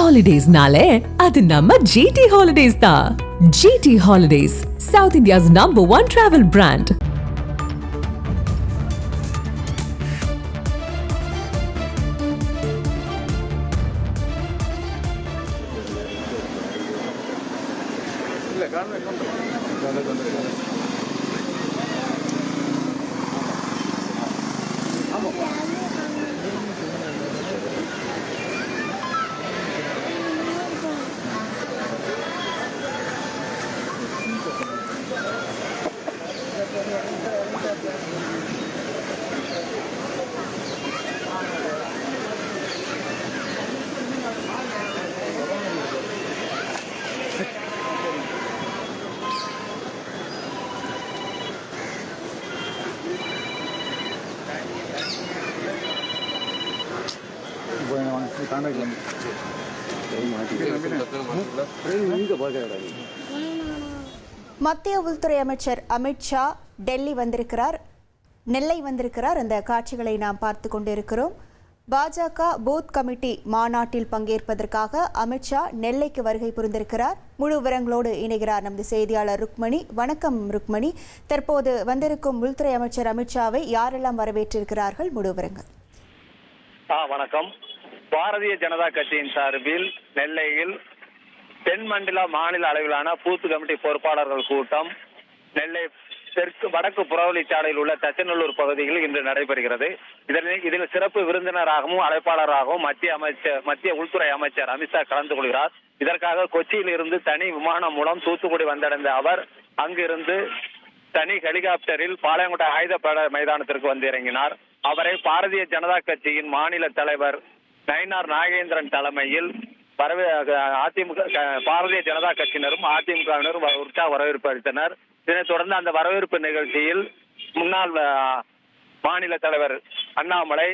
Holidays-nale, adu namma GT Holidays da. GT Holidays, South India's #1 travel brand. மத்திய உள்துறை அமைச்சர் அமித்ஷா டெல்லி வந்திருக்கிறார், நெல்லை வந்திருக்கிறார். அந்த காட்சிகளை நாம் பார்த்து கொண்டிருக்கிறோம். பாஜக பூத் கமிட்டி மாநாட்டில் பங்கேற்பதற்காக அமித்ஷா நெல்லைக்கு வருகை புரிந்திருக்கிறார். முழு விவரங்களோடு இணைகிறார் நமது செய்தியாளர் ருக்மணி. வணக்கம் ருக்மணி. தற்போது வந்திருக்கும் உள்துறை அமைச்சர் அமித்ஷாவை யாரெல்லாம் வரவேற்றிருக்கிறார்கள்? முழு விவரங்கள். வணக்கம். பாரதிய ஜனதா கட்சியின் சார்பில் நெல்லையில் தென் மண்டல மாநில அளவிலான பூத் கமிட்டி பொறுப்பாளர்கள் கூட்டம் நெல்லை தெற்கு வடக்கு புறவழிச்சாலையில் உள்ள தச்சநல்லூர் பகுதியில் இன்று நடைபெறுகிறது. இதில் சிறப்பு விருந்தினராகவும் அழைப்பாளராகவும் மத்திய உள்துறை அமைச்சர் அமித்ஷா கலந்து கொள்கிறார். இதற்காக கொச்சியில் இருந்து தனி விமானம் மூலம் தூத்துக்குடி வந்தடைந்த அவர் அங்கிருந்து தனி ஹெலிகாப்டரில் பாளையங்கோட்டை ஆயுதப்படை மைதானத்திற்கு வந்து இறங்கினார். அவரை பாரதிய ஜனதா கட்சியின் மாநில தலைவர் நயினார் நாகேந்திரன் தலைமையில் அதிமுக பாரதிய ஜனதா கட்சியினரும் அதிமுகவினரும் உற்சாக வரவேற்பு அளித்தனர். இதனைத் தொடர்ந்து அந்த வரவேற்பு நிகழ்ச்சியில் முன்னாள் மாநில தலைவர் அண்ணாமலை,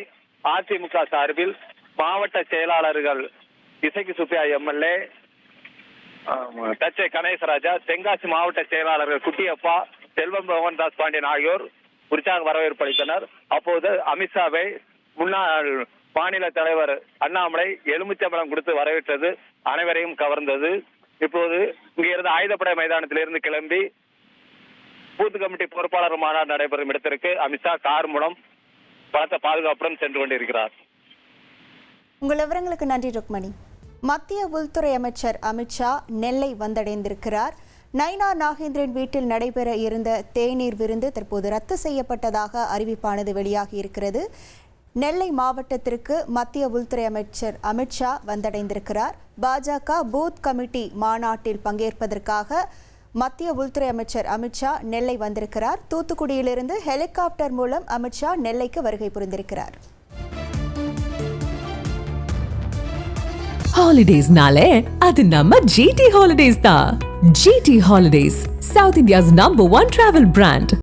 அதிமுக சார்பில் மாவட்ட செயலாளர்கள் இசக்கி சுப்பியா எம்எல்ஏ, தச்சை கணேசராஜா, தென்காசி மாவட்ட செயலாளர்கள் குட்டியப்பா, செல்வம் மோகன்தாஸ் பாண்டியன் ஆகியோர் உற்சாக வரவேற்பு அளித்தனர். அப்போது அமித்ஷாவை முன்னாள் மாநில தலைவர் அண்ணாமலை எலுமிச்சம்பழம் கொடுத்து வரவேற்றது அனைவரையும் கவர்ந்தது. இப்போது இங்கிருந்து ஆயுதப்படை மைதானத்திலிருந்து கிளம்பி பூத் கமிட்டி பொறுப்பாளர் மாநாடு நடைபெறும் இடத்திற்கு அமித்ஷா கார் மூலம் பலத்த பாதுகாப்புடன் சென்று கொண்டிருக்கிறார். உங்கள் விவரங்களுக்கு நன்றி ருக்மணி. மத்திய உள்துறை அமைச்சர் அமித்ஷா நெல்லை வந்தடைந்திருக்கிறார். நயினார் நாகேந்திரன் வீட்டில் நடைபெற இருந்த தேநீர் விருந்து தற்போது ரத்து செய்யப்பட்டதாக அறிவிப்பானது வெளியாகி இருக்கிறது. நெல்லை மாவட்டத்திற்கு மத்திய உள்துறை அமைச்சர் அமித்ஷா வந்தடைந்திருக்கிறார். பாஜக பூத் கமிட்டி மாநாட்டில் பங்கேற்பதற்காக மத்திய உள்துறை அமைச்சர் அமித்ஷா நெல்லை வந்திருக்கிறார். தூத்துக்குடியிலிருந்து ஹெலிகாப்டர் மூலம் அமித்ஷா நெல்லைக்கு வருகை புரிந்திருக்கிறார். Holidays-nale, adu namma GT Holidays da. GT Holidays, South India's #1 travel brand.